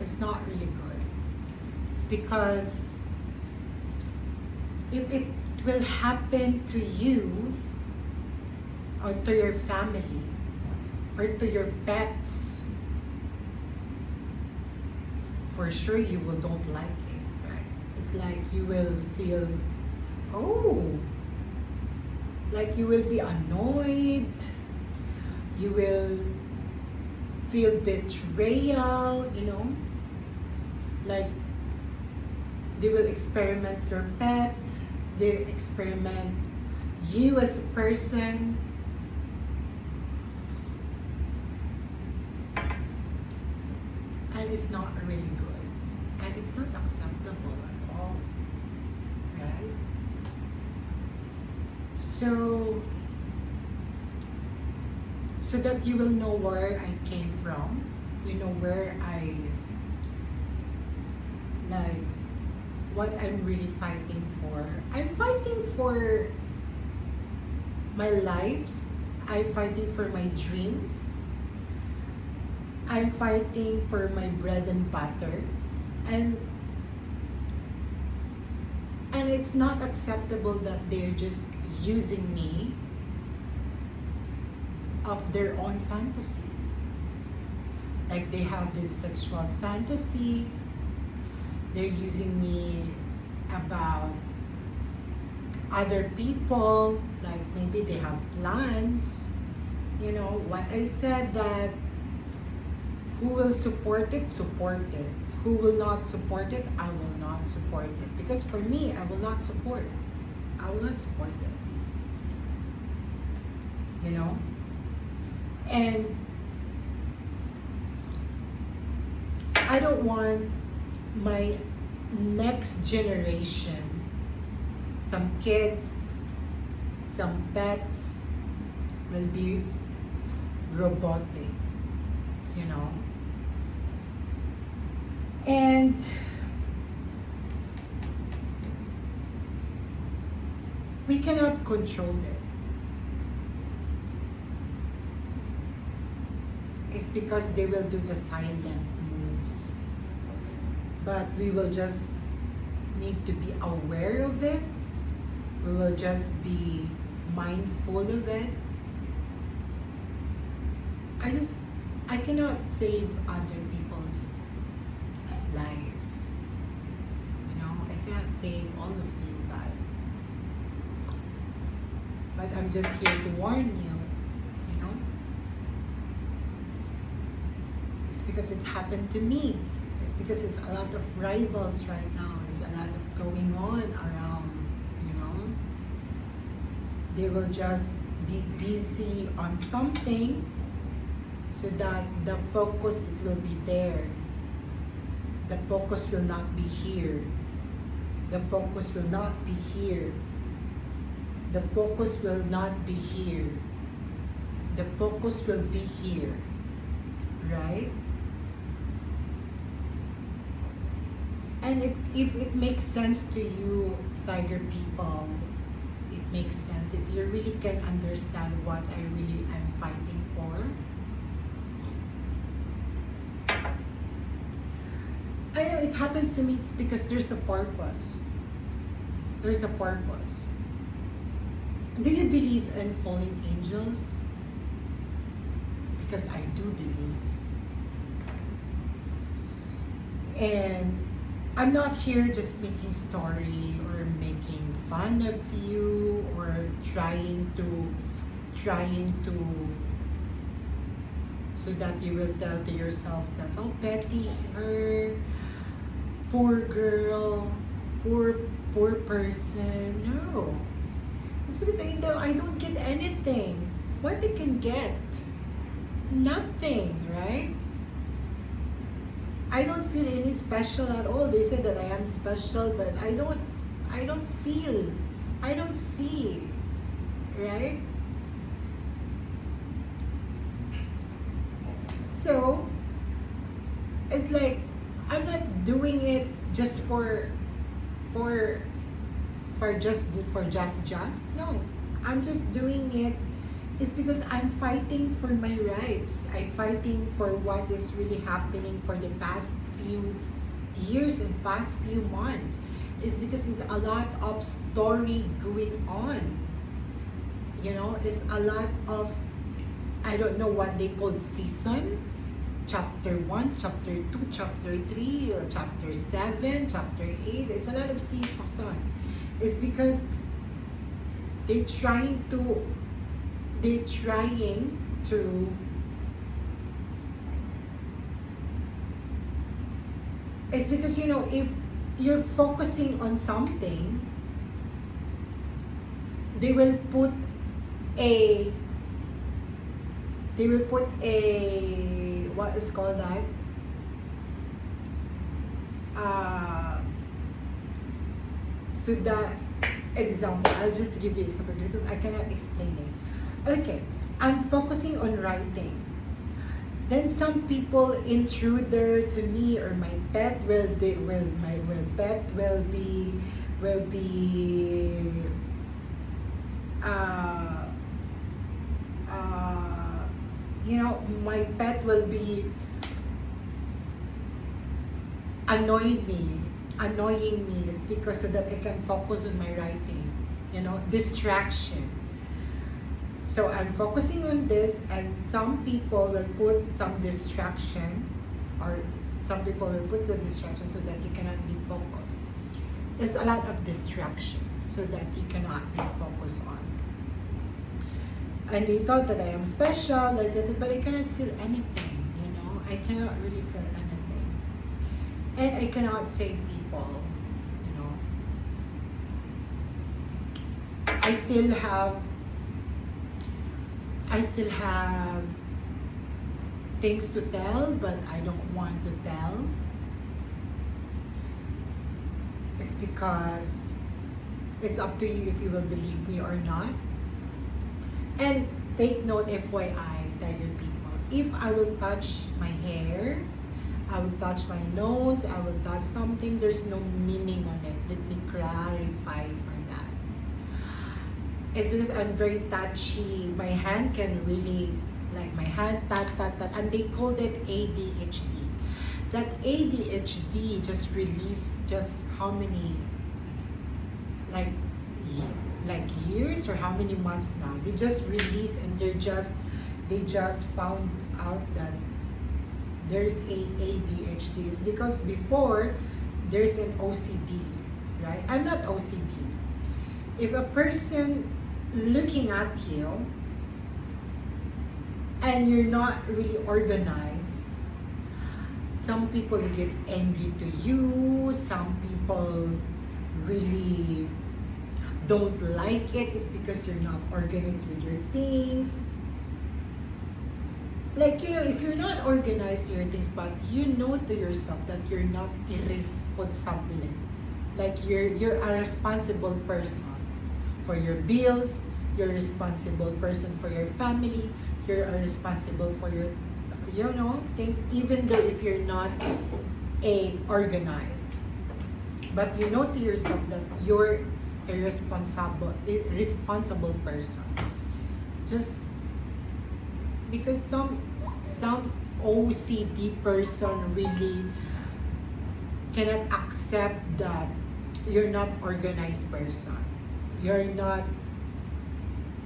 it's not really good. It's because if it will happen to you or to your family or to your pets, for sure you will don't like it, right? It's like you will feel, oh, like you will be annoyed, you will feel betrayal, like they will experiment your pet, they experiment you as a person. And it's not really good. And it's not acceptable at all. Right? So that you will know where I came from, where I, like, what I'm really fighting for. I'm fighting for my lives. I'm fighting for my dreams. I'm fighting for my bread and butter. And it's not acceptable that they're just using me of their own fantasies. Like they have these sexual fantasies. They're using me about other people, like maybe they have plans. What I said, that who will support it, support it. Who will not support it, I will not support it. Because for me, I will not support. I will not support it. And I don't want my next generation, some kids, some pets, will be robotic, And we cannot control it. It's because they will do the silent moves. But we will just need to be aware of it. We will just be mindful of it. I cannot save other people's life. I cannot save all of you guys. But I'm just here to warn you, It's because it happened to me. It's because it's a lot of rivals right now. It's a lot of going on around, They will just be busy on something so that the focus, it will be there. The focus will not be here. The focus will not be here. The focus will not be here. The focus will be here. Right? And if it makes sense to you, Tiger people, it makes sense. If you really can understand what I really am fighting for, I know it happens to me. It's because there's a purpose. There's a purpose. Do you believe in fallen angels? Because I do believe. And I'm not here just making story or making fun of you or trying to so that you will tell to yourself that, oh, petty her, poor girl, poor person. No. It's because I don't get anything. What they can get? Nothing, right? I don't feel any special at all. They say that I am special, but I don't feel, I don't see, right? So it's like I'm not doing it just for just. No, I'm just doing it It's because I'm fighting for my rights. I'm fighting for what is really happening for the past few years and past few months. It's because it's a lot of story going on. You know, it's a lot of, I don't know what they call season. Chapter 1, Chapter 2, Chapter 3, or Chapter 7, Chapter 8. It's a lot of season. It's because they're trying to it's because, you know, if you're focusing on something, they will put a what is called that, so that example, I'll just give you example because I cannot explain it. Okay, I'm focusing on writing. Then some people intruder to me, or my pet will be you know, my pet will be annoying me. It's because so that I can focus on my writing, you know, distraction. So I'm focusing on this, and some people will put some distraction, or some people will put the distraction so that you cannot be focused. It's a lot of distraction so that you cannot be focused on. And they thought that I am special, like that, but I cannot feel anything, you know. I cannot really feel anything. And I cannot save people, you know. I still have things to tell, but I don't want to tell. It's because it's up to you if you will believe me or not. And take note, FYI, Tiger people, if I will touch my hair, I will touch my nose, I will touch something, there's no meaning on it. Let me clarify for that. It's because I'm very touchy. My hand can really, like my hand, tat, and they called it ADHD. That ADHD just released just how many, like years or how many months now. They just released, and they just found out that there's a ADHD. It's because before there's an OCD, right? I'm not OCD. If a person looking at you and you're not really organized, some people get angry to you, some people really don't like it. It's because you're not organized with your things. Like, you know, if you're not organized with your things, but you know to yourself that you're not irresponsible, like you're a responsible person for your bills, you're a responsible person for your family, you're a responsible for your, you know, things, even though if you're not organized, but you know to yourself that you're a responsible person. Just because some OCD person really cannot accept that you're not organized person. You're not,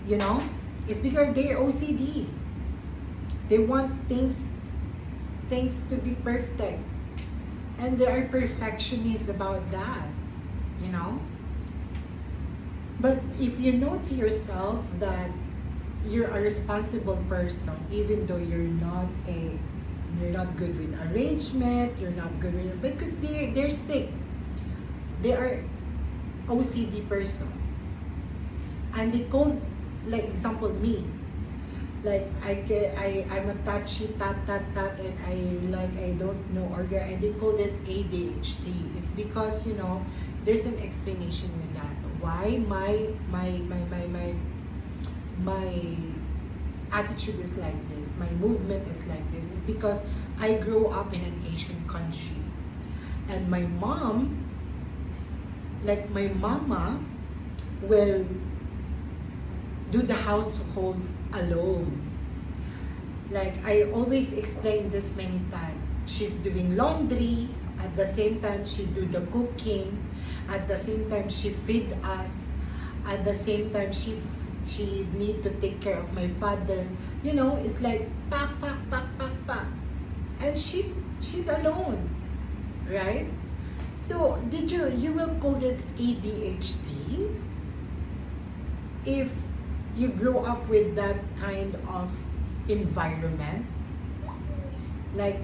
you know, it's because they're OCD. They want things to be perfect. And they are perfectionists about that, you know. But if you know to yourself that you're a responsible person, even though you're not good with arrangement, you're not good with, because they're sick. They are OCD person. And they call, like example me, like I'm a touchy tat, and I don't know organ, and they call it ADHD. It's because, you know, there's an explanation with that. Why my attitude is like this, my movement is like this, is because I grew up in an Asian country, and my mom, like my mama, will do the household alone. Like I always explain this many times. She's doing laundry, at the same time she do the cooking, at the same time she feed us, at the same time she need to take care of my father. You know, it's like pack, pack, pack, pack, pack. And she's alone, right? So did you will call it ADHD if you grow up with that kind of environment? Like,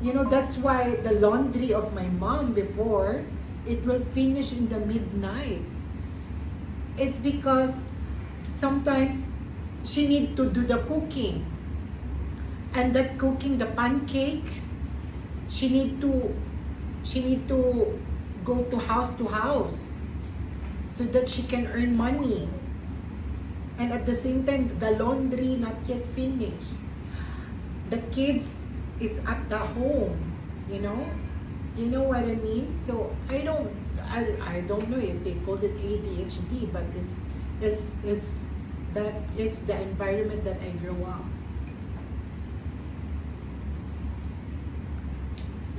you know, that's why the laundry of my mom before, it will finish in the midnight. It's because sometimes she need to do the cooking, and that cooking, the pancake, she need to go to house so that she can earn money, and at the same time the laundry not yet finished, the kids is at the home, you know what I mean? So I don't know if they called it ADHD, but it's the environment that I grew up.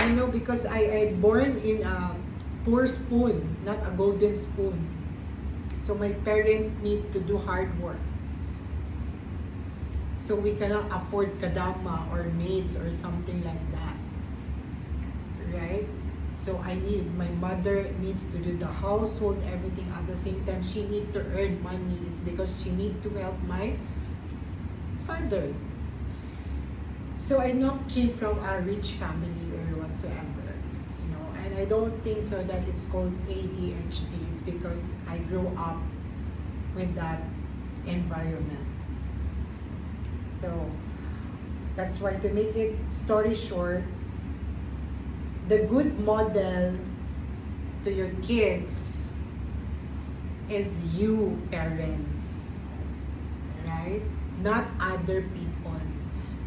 You know, because I born in a poor spoon, not a golden spoon. So my parents need to do hard work. So we cannot afford kadama or maids or something like that. Right? So my mother needs to do the household, everything. At the same time, she needs to earn money. It's because she needs to help my father. So I not came from a rich family or whatsoever, you know, and I don't think so that it's called ADHD. It's because I grew up with that environment. So that's why, to make it story short, the good model to your kids is you, parents, right? Not other people,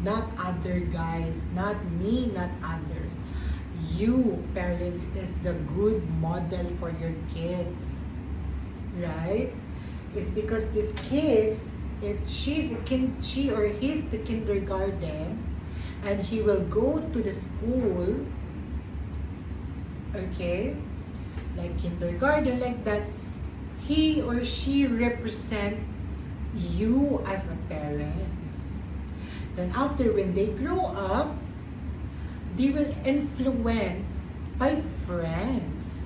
not other guys, not me, not others. You, parents, is the good model for your kids, right? It's because these kids, if she or he's the kindergarten, and he will go to the school, okay, like kindergarten, like that, he or she represent you as a parent. Then after, when they grow up, they will influence by friends.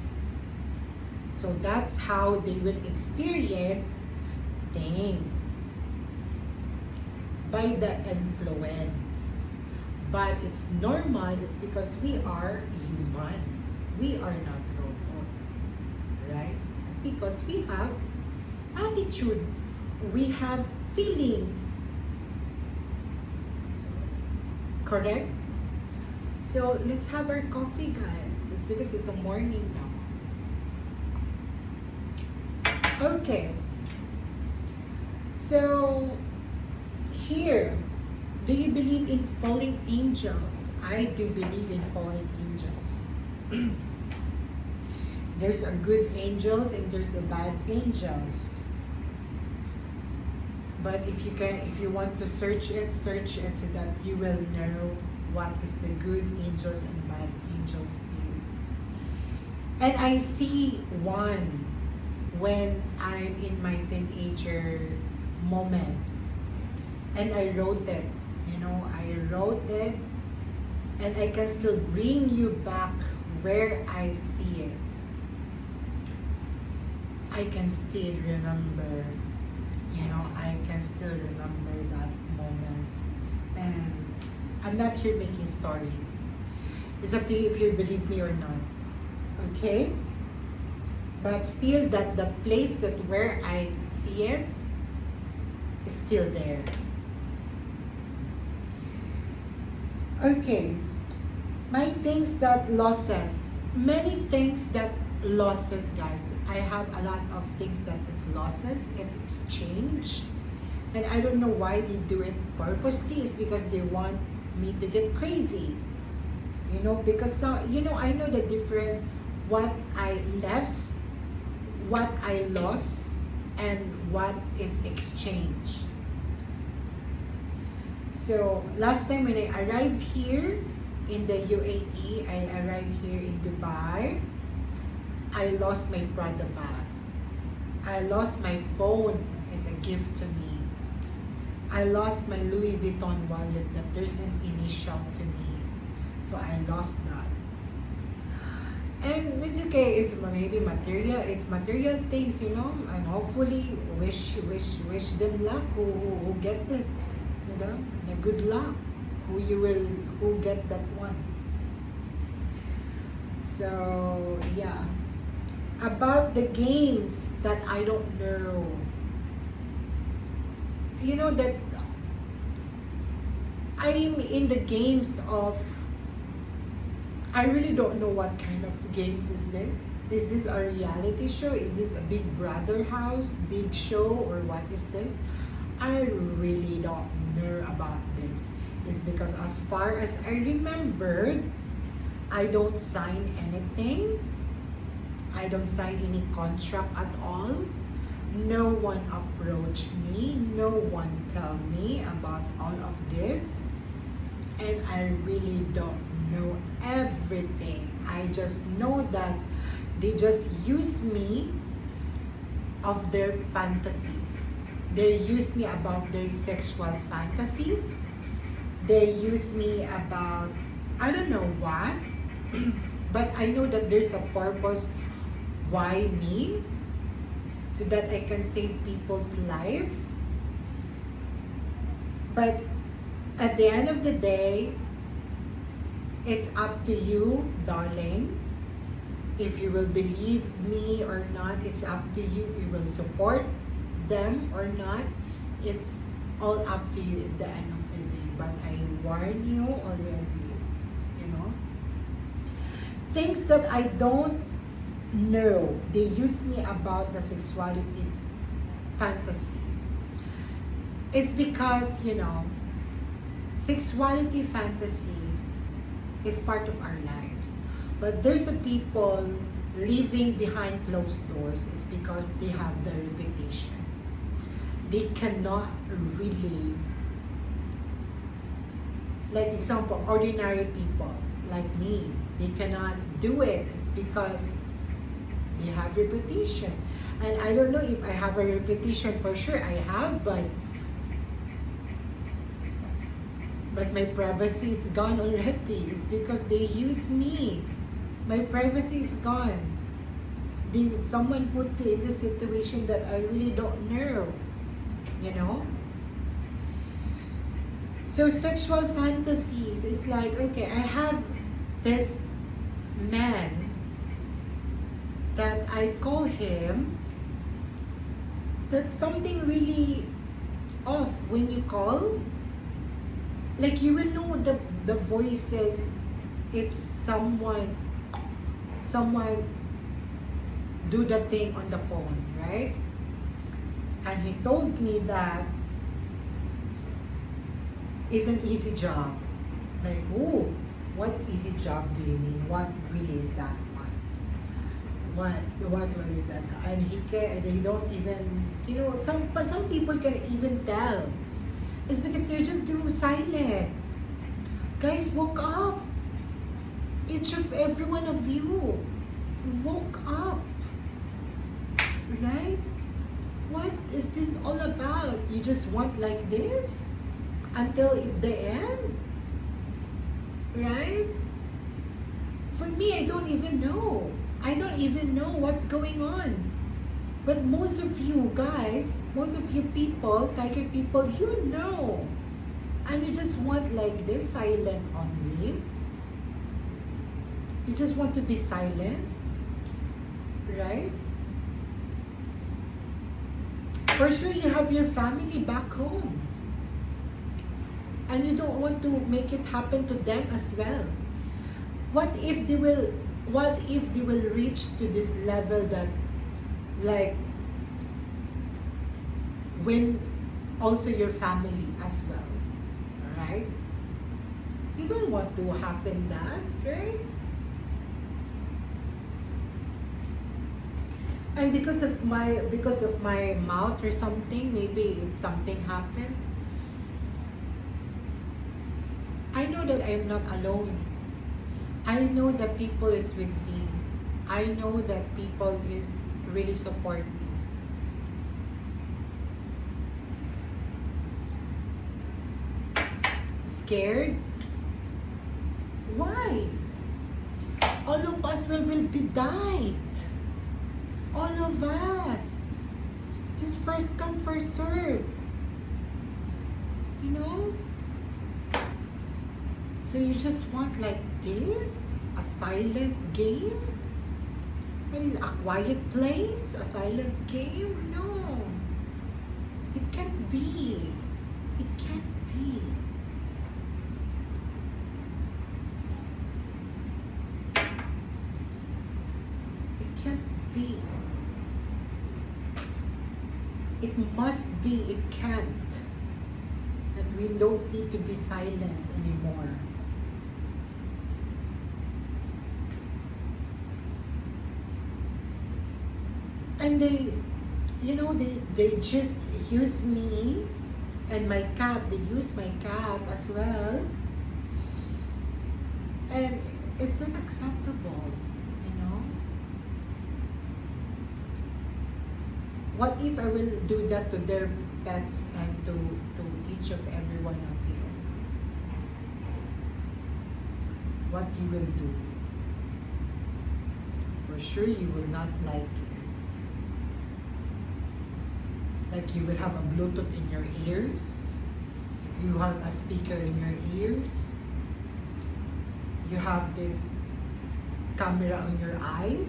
So that's how they will experience things, by the influence. But it's normal, it's because we are human. We are not robot, right? It's because we have attitude, we have feelings, correct? So let's have our coffee, guys. It's because it's a morning now. Okay. So here, do you believe in fallen angels? I do believe in fallen angels. There's a good angels and there's a bad angels. But if you want to search it so that you will know what is the good angels and bad angels is. And I see one when I'm in my teenager moment. And I wrote it, and I can still bring you back where I see it. I can still remember, I can still remember that moment. And I'm not here making stories. It's up to you if you believe me or not. Okay? But still, the place that where I see it is still there. Okay. My things that losses. Many things that losses, guys. I have a lot of things that is losses. It's exchange. And I don't know why they do it purposely. It's because they want me to get crazy. Because I know the difference, what I left, what I lost, and what is exchange. So last time when I arrived here in the UAE, I arrived here in Dubai, I lost my Prada bag. I lost my phone as a gift to me. I lost my Louis Vuitton wallet that there's an initial to me. So I lost that. And it's okay, it's maybe material, it's material things, you know, and hopefully wish them luck who get it, you know, the good luck, who get that one. So yeah, about the games that I don't know, you know that I'm in the games of, I really don't know what kind of games is this. Is this a reality show? Is this a Big Brother house, big show, or what is this? I really don't know about this. It's because as far as I remembered, I don't sign anything. I don't sign any contract at all. No one approached me. No one tell me about all of this. And I really don't know everything. I just know that they just use me of their fantasies. They use me about their sexual fantasies. They use me about, I don't know what, but I know that there's a purpose why me, so that I can save people's life. But at the end of the day, it's up to you, darling. If you will believe me or not, it's up to you. You will support them or not. It's all up to you at the end of the day. But I warn you already, you know. Things that I don't know, they use me about the sexuality fantasy. It's because, you know, sexuality fantasies is part of our lives. But there's a people living behind closed doors is because they have the reputation. They cannot really, like example, ordinary people like me, they cannot do it. It's because they have reputation. And I don't know if I have a reputation for sure. I have, but my privacy is gone already. It's because they use me. My privacy is gone. Someone put me in this situation that I really don't know, you know? So sexual fantasies is like, okay, I have this man that I call him, that's something really off when you call. Like you will know the voices if someone do the thing on the phone, right? And he told me that it's an easy job. Like, oh, what easy job do you mean? What really is that one? What is that? And they don't even, you know, some people can even tell. It's because they're just too silent. Guys, woke up. Every one of you, woke up. Right? What is this all about? You just want like this until the end? Right? For me, I don't even know. I don't even know what's going on. But most of you guys, most of you people, tiger people, you know. And you just want like this, silent on me. You just want to be silent. Right? For sure you have your family back home. And you don't want to make it happen to them as well. What if they will reach to this level that like win also your family as well, right? You don't want to happen that, right? And because of my mouth or something, maybe something happened. I know that I am not alone. I know that people is with me. I know that people is really support me. Scared? Why? All of us will be died. All of us. Just first come, first serve. You know? So you just want like this? A silent game? What is it, a quiet place? A silent game? No. It can't be. It can't be. It can't be. It must be. It can't. That we don't need to be silent anymore. And they, you know, they just use me and my cat. They use my cat as well. And it's not acceptable, you know. What if I will do that to their pets and to each of every one of you? What you will do? For sure you will not like it. Like you will have a Bluetooth in your ears. You have a speaker in your ears. You have this camera on your eyes.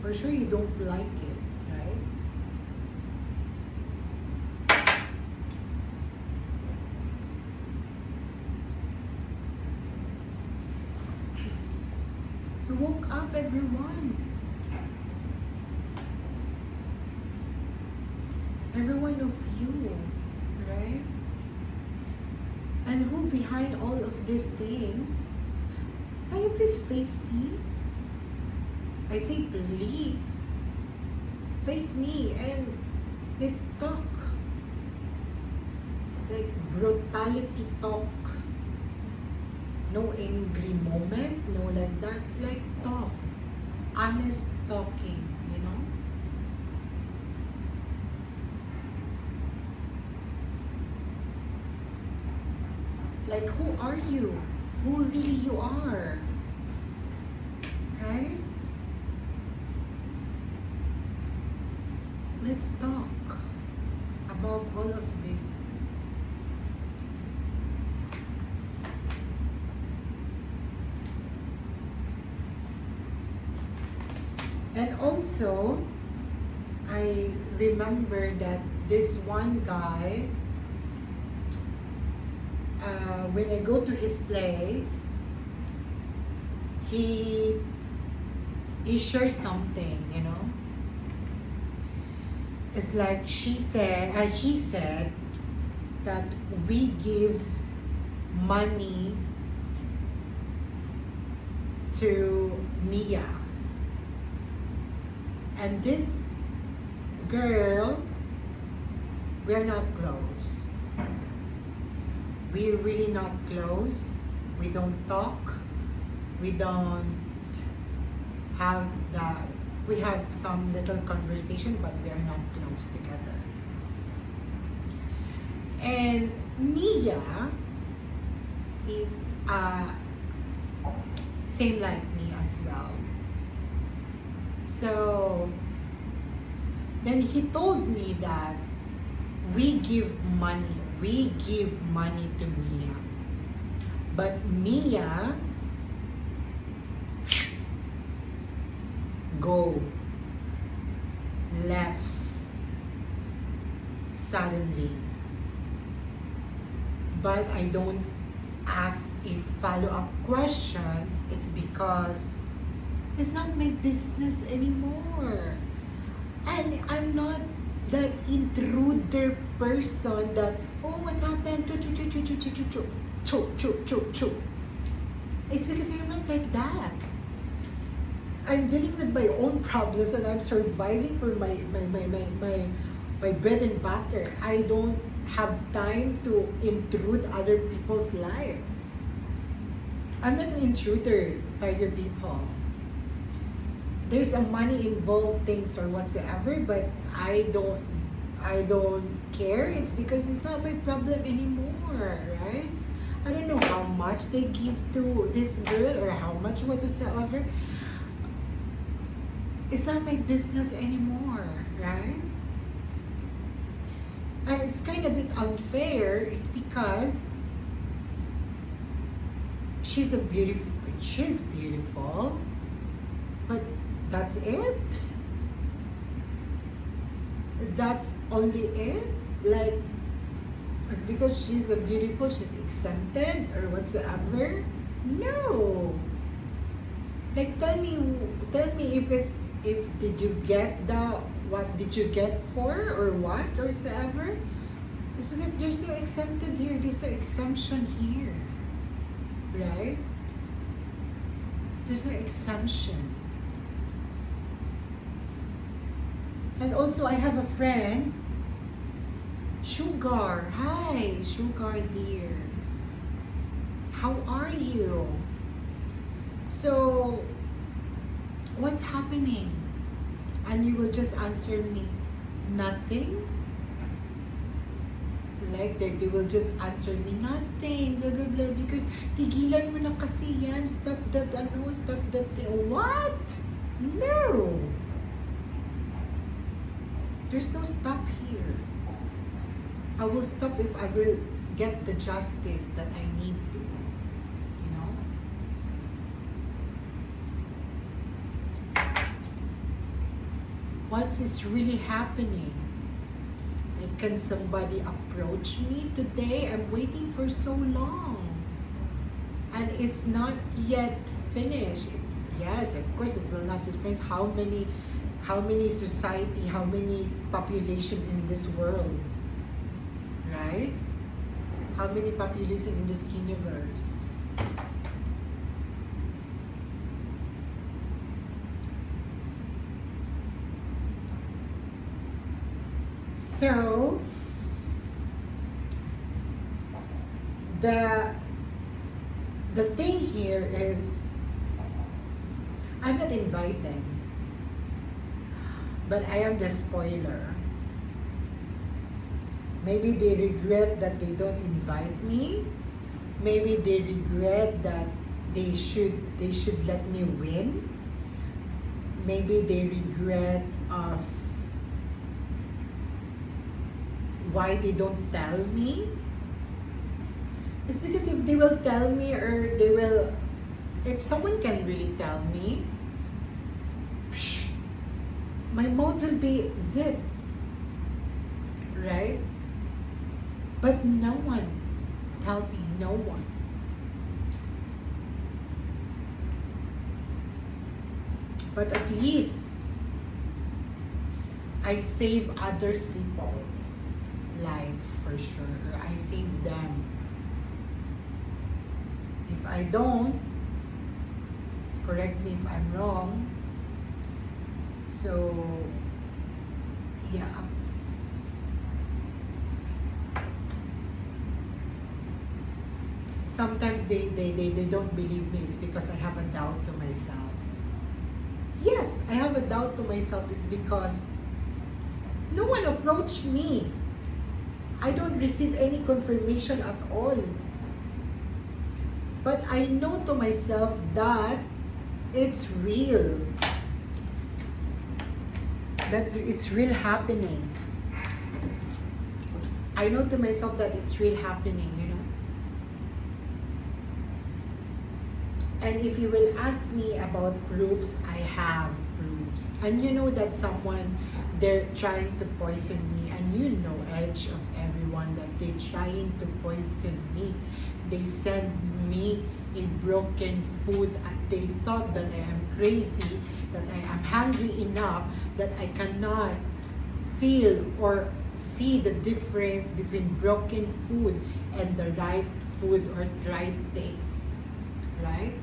For sure you don't like it, right? So woke up, everyone. Every one of you, right? And who behind all of these things? Can you please face me? I say please. Face me and let's talk. Like brutality talk. No angry moment, no like that. Like talk. Honest talking, you know? Like, who are you? Who really you are? Right? Let's talk about all of this. And also, I remember that this one guy, when I go to his place, he shares something, you know. It's like he said that we give money to Mia, and this girl, we're not close. We're really not close. We don't talk. We don't have that. We have some little conversation, but we are not close together. And Mia is same like me as well. So then he told me that we give money to Mia, but Mia go left suddenly, but I don't ask a follow-up questions. It's because it's not my business anymore, and I'm not that intruder person that, oh, what happened? It's because I'm not like that. I'm dealing with my own problems and I'm surviving for my bread and butter. I don't have time to intrude other people's life. I'm not an intruder, Tiger people. There's a money involved things or whatsoever, but I don't care. It's because it's not my problem anymore, right? I don't know how much they give to this girl or how much whatsoever. It's not my business anymore, right? And it's kind of a bit unfair. It's because she's beautiful, but that's it. That's only it. Like, it's because she's a beautiful, she's exempted or whatsoever. No. Like, tell me if did you get the, what did you get for or what or whatsoever? It's because there's no exempted here. There's no exemption here, right? There's no exemption. And also, I have a friend, Sugar. Hi, Sugar dear. How are you? So, what's happening? And you will just answer me, nothing? Like they will just answer me, nothing, blah, blah, blah, because tigilan mo na kasi yan, stop that, stop that, what? No! There's no stop here. I will stop if I will get the justice that I need to, you know? What is really happening? Like, can somebody approach me today? I'm waiting for so long. And it's not yet finished. Yes, of course it will not be finished. How many society, how many population in this world? Right? How many population in this universe? So, the thing here is, I'm not invited, but I am the spoiler. Maybe they regret that they don't invite me. Maybe they regret that they should let me win. Maybe they regret of why they don't tell me. It's because if they will tell me, or they will, if someone can really tell me, my mouth will be zipped, right? But no one tell me, no one. But at least I save others people life for sure, or I save them. If I don't, correct me if I'm wrong. So, yeah. Sometimes they don't believe me. It's because I have a doubt to myself. Yes, I have a doubt to myself. It's because no one approached me. I don't receive any confirmation at all. But I know to myself that it's real. It's real happening. I know to myself that it's real happening, you know. And if you will ask me about proofs, I have proofs. And you know that someone, they're trying to poison me. And you know, edge of everyone, that they're trying to poison me. They send me a broken food, and they thought that I am crazy, that I am hungry enough that I cannot feel or see the difference between broken food and the right food or right taste, right?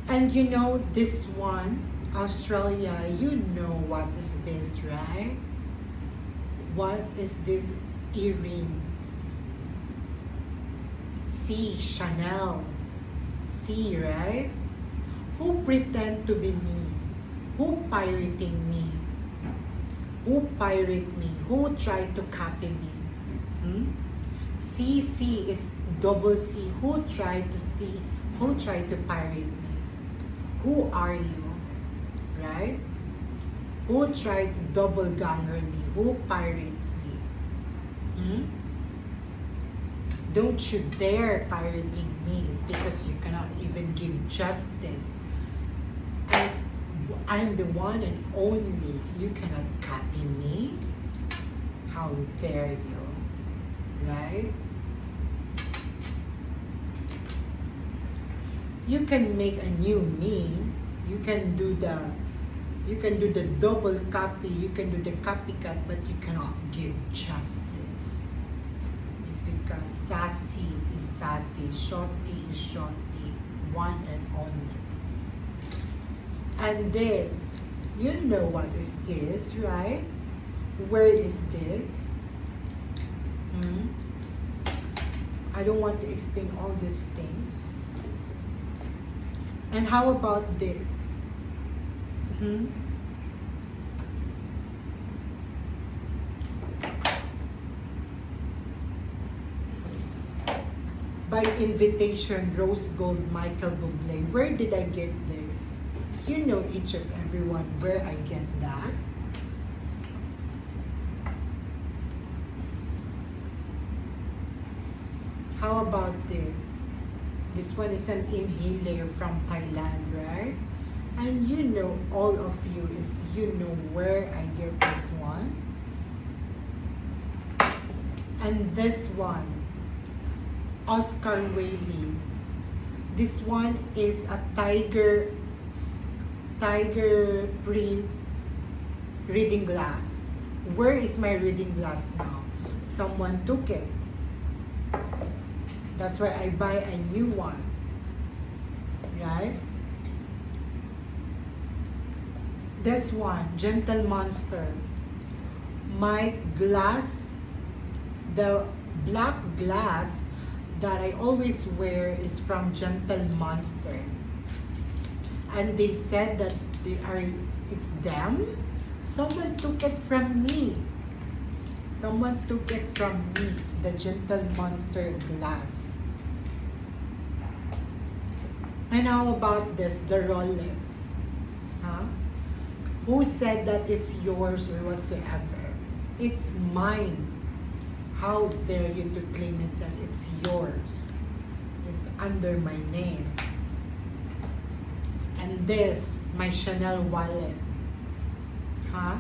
And you know this one, Australia, you know what is this, right? What is this earrings? C, Chanel. C, right? Who pretend to be me? Who pirating me? Who pirate me? Who try to copy me? C is double C. Who tried to see? Who tried to pirate me? Who are you? Right? Who tried to double ganger me? Who pirates me? Don't you dare pirating me. It's because you cannot even give justice. And I'm the one and only. You cannot copy me. How dare you? Right? You can make a new me. You can do the double copy, you can do the copycat, but you cannot give justice. It's because sassy is sassy, shorty is shorty, one and only. And this, you know what is this, right? Where is this? I don't want to explain all these things. And how about this? By invitation, Rose Gold, Michael Bublé. Where did I get this? You know each of everyone where I get that. How about this? This one is an inhaler from Thailand, right? And you know, all of you know where I get this one. And this one, Oscar Wilde. This one is a tiger print reading glass. Where is my reading glass now? Someone took it. That's why I buy a new one, right? This one, Gentle Monster. My glass, the black glass that I always wear is from Gentle Monster. And they said that it's them. Someone took it from me. Someone took it from me, the Gentle Monster glass. And how about this, the Rolex? Who said that it's yours or whatsoever? It's mine. How dare you to claim it that it's yours? It's under my name. And this, my Chanel wallet. How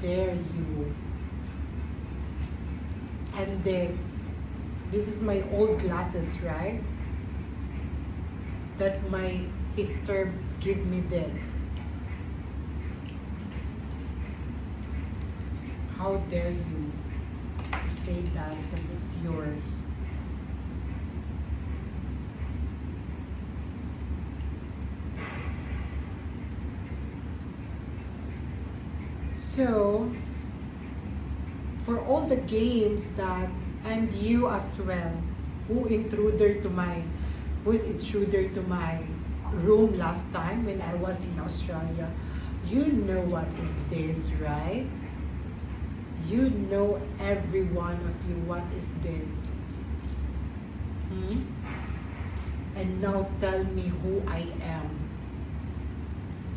dare you? And this is my old glasses, right? That my sister gave me this. How dare you say that it's yours? So, for all the games that, and you as well, who's intruder to my room last time when I was in Australia, you know what is this, right? You know, every one of you, what is this? And now tell me who I am.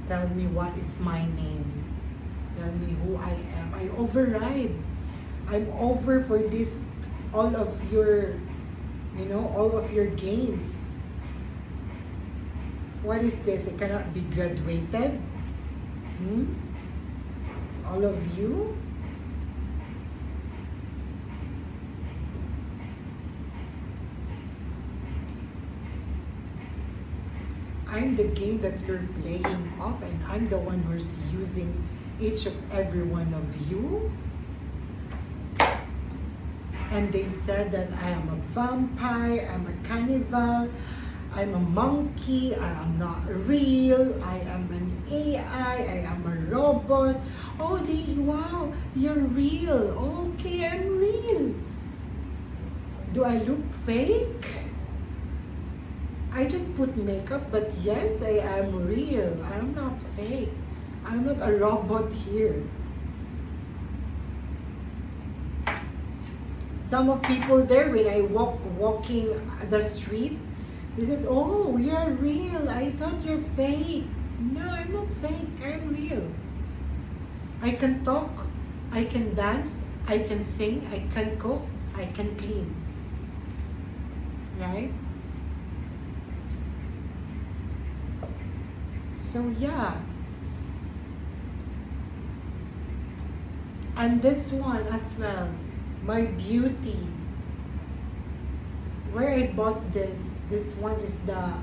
Tell me what is my name. Tell me who I am. I override. I'm over for this, all of your, all of your games. What is this? I cannot be graduated? All of you? I'm the game that you're playing off, and I'm the one who's using each of every one of you. And they said that I am a vampire, I'm a cannibal, I'm a monkey, I am not real, I am an AI, I am a robot. Oh, wow, you're real. Okay, I'm real. Do I look fake? I just put makeup, but yes, I am real. I'm not fake. I'm not a robot here. Some of people there, when I walking the street, they said, "Oh, you're real. I thought you're fake." No, I'm not fake. I'm real. I can talk. I can dance. I can sing. I can cook. I can clean. Right? So yeah. And this one as well. My beauty. Where I bought this one is the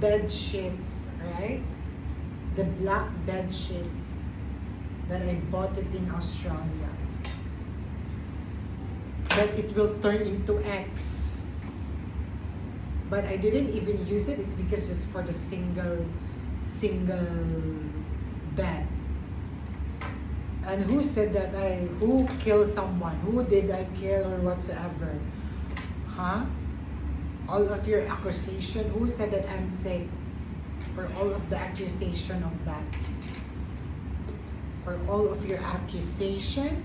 bed sheets, right? The black bed sheets that I bought it in Australia. But it will turn into X. But I didn't even use it. It's because it's for the single bed. And who said that who killed someone? Who did I kill or whatsoever? Huh? All of your accusation, who said that I'm sick? For all of the accusation of that. For all of your accusation.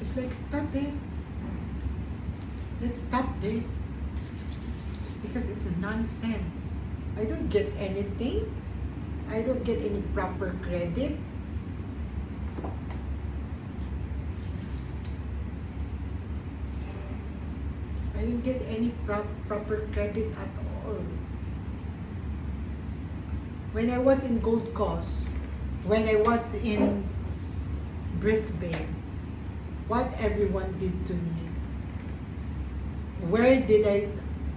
It's like, stop it. Let's stop this. It's because it's nonsense. I don't get anything. I don't get any proper credit. I didn't get any proper credit at all. When I was in Gold Coast, when I was in Brisbane, what everyone did to me. Where did I,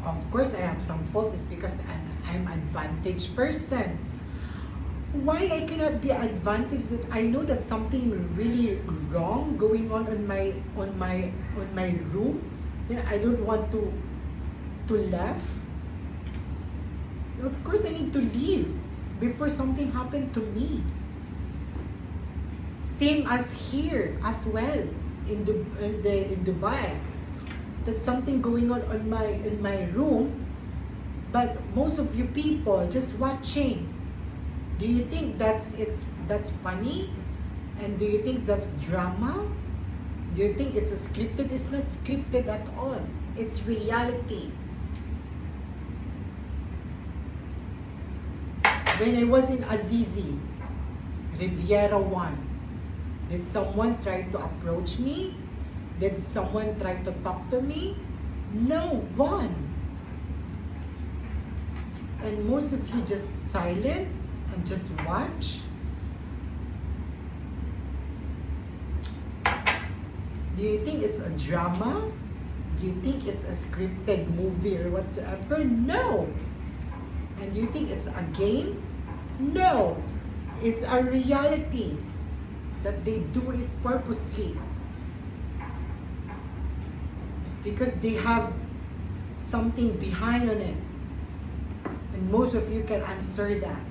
of course I have some fault, it's because I'm an advantage person. Why I cannot be advantage that I know that something really wrong going on my room, then I don't want to laugh. Of course I need to leave before something happened to me. Same as here as well in Dubai. That's something going on in my room, but most of you people just watching. Do you think that's funny? And do you think that's drama? Do you think it's scripted? It's not scripted at all. It's reality. When I was in Azizi, Riviera 1, did someone try to approach me? Did someone try to talk to me? No one. And most of you just silent and just watch. Do you think it's a drama? Do you think it's a scripted movie or whatsoever? No. And do you think it's a game? No. It's a reality that they do it purposely. It's because they have something behind on it. And most of you can answer that.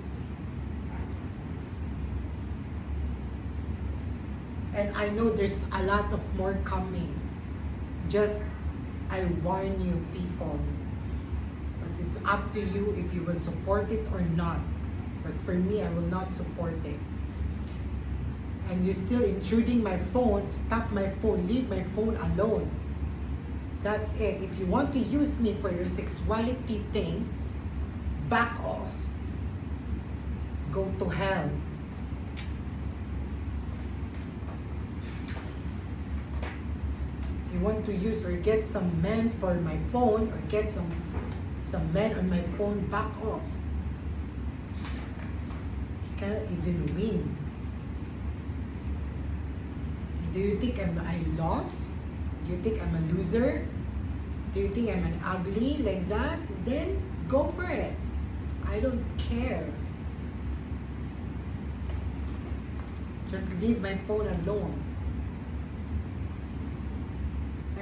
And I know there's a lot of more coming. Just, I warn you people. But it's up to you if you will support it or not. But for me, I will not support it. And you're still intruding my phone, stop my phone, leave my phone alone. That's it. If you want to use me for your sexuality thing, back off. Go to hell. You want to use or get some men for my phone or get some men on my phone, back off. You cannot even win. Do you think I lost? Do you think I'm a loser? Do you think I'm an ugly like that? Then go for it. I don't care. Just leave my phone alone.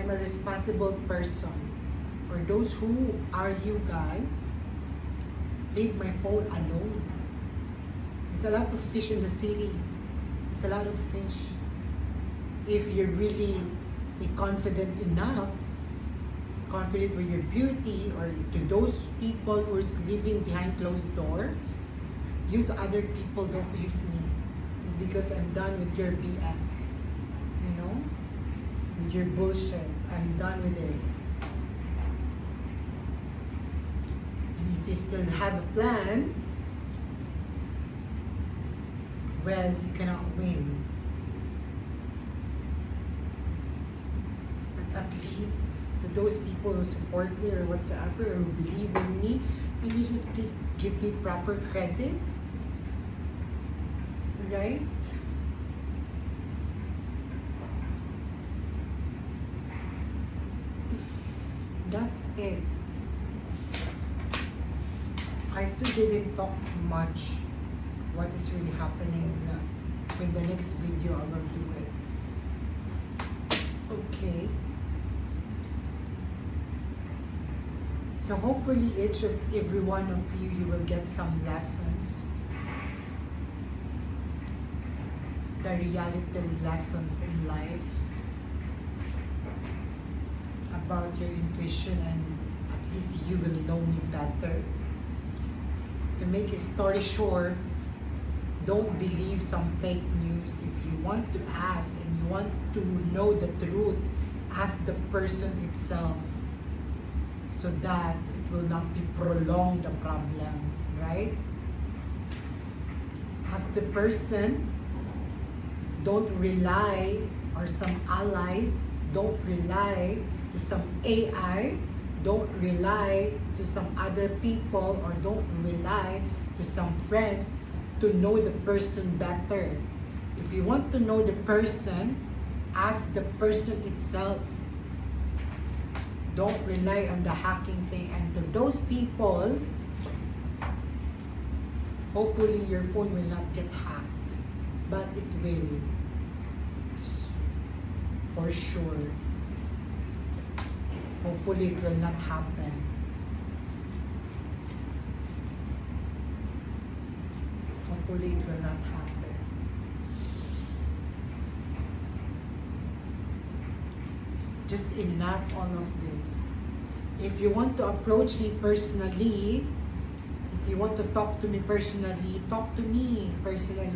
I'm a responsible person. For those who are you guys, leave my phone alone. There's a lot of fish in the city. There's a lot of fish. If you're really confident enough, confident with your beauty, or to those people who's living behind closed doors, use other people, don't use me. It's because I'm done with your BS. You know? With your bullshit. I'm done with it. And if you still have a plan, well, you cannot win. But at least to those people who support me or whatsoever, or who believe in me, can you just please give me proper credits? Right? That's it. I still didn't talk much what is really happening. In the next video I will do it. Okay. So hopefully each of every one of you will get some lessons. The reality lessons in life about your intuition, and at least you will know me better. To make a story short, don't believe some fake news. If you want to ask and you want to know the truth, ask the person itself, so that it will not be prolonged the problem, right? Ask the person. Don't rely, or some allies, don't rely to some AI, don't rely to some other people, or don't rely to some friends to know the person better. If you want to know the person, ask the person itself. Don't rely on the hacking thing. And to those people, hopefully your phone will not get hacked, but it will, for sure. Hopefully it will not happen. Hopefully it will not happen. Just enough all of this. If you want to approach me personally, if you want to talk to me personally, talk to me personally.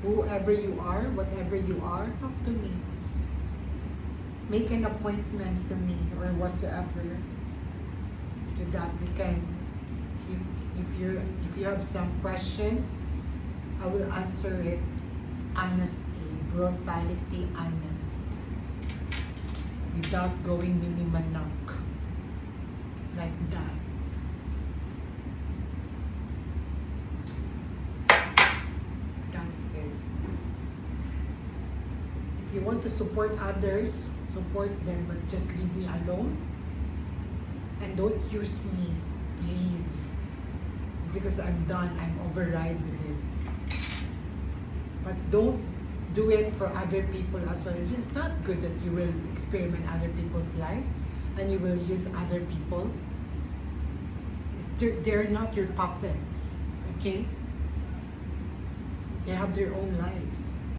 Whoever you are, whatever you are, talk to me. Make an appointment to me or whatsoever. So that we can, if you have some questions, I will answer it honesty, brutality, honest, without going mimimanak like that. That's it. If you want to support others, support them, but just leave me alone. And don't use me, please. Because I'm done, I'm override with it. But don't do it for other people as well. It's not good that you will experiment other people's life and you will use other people. They're not your puppets, okay? They have their own lives.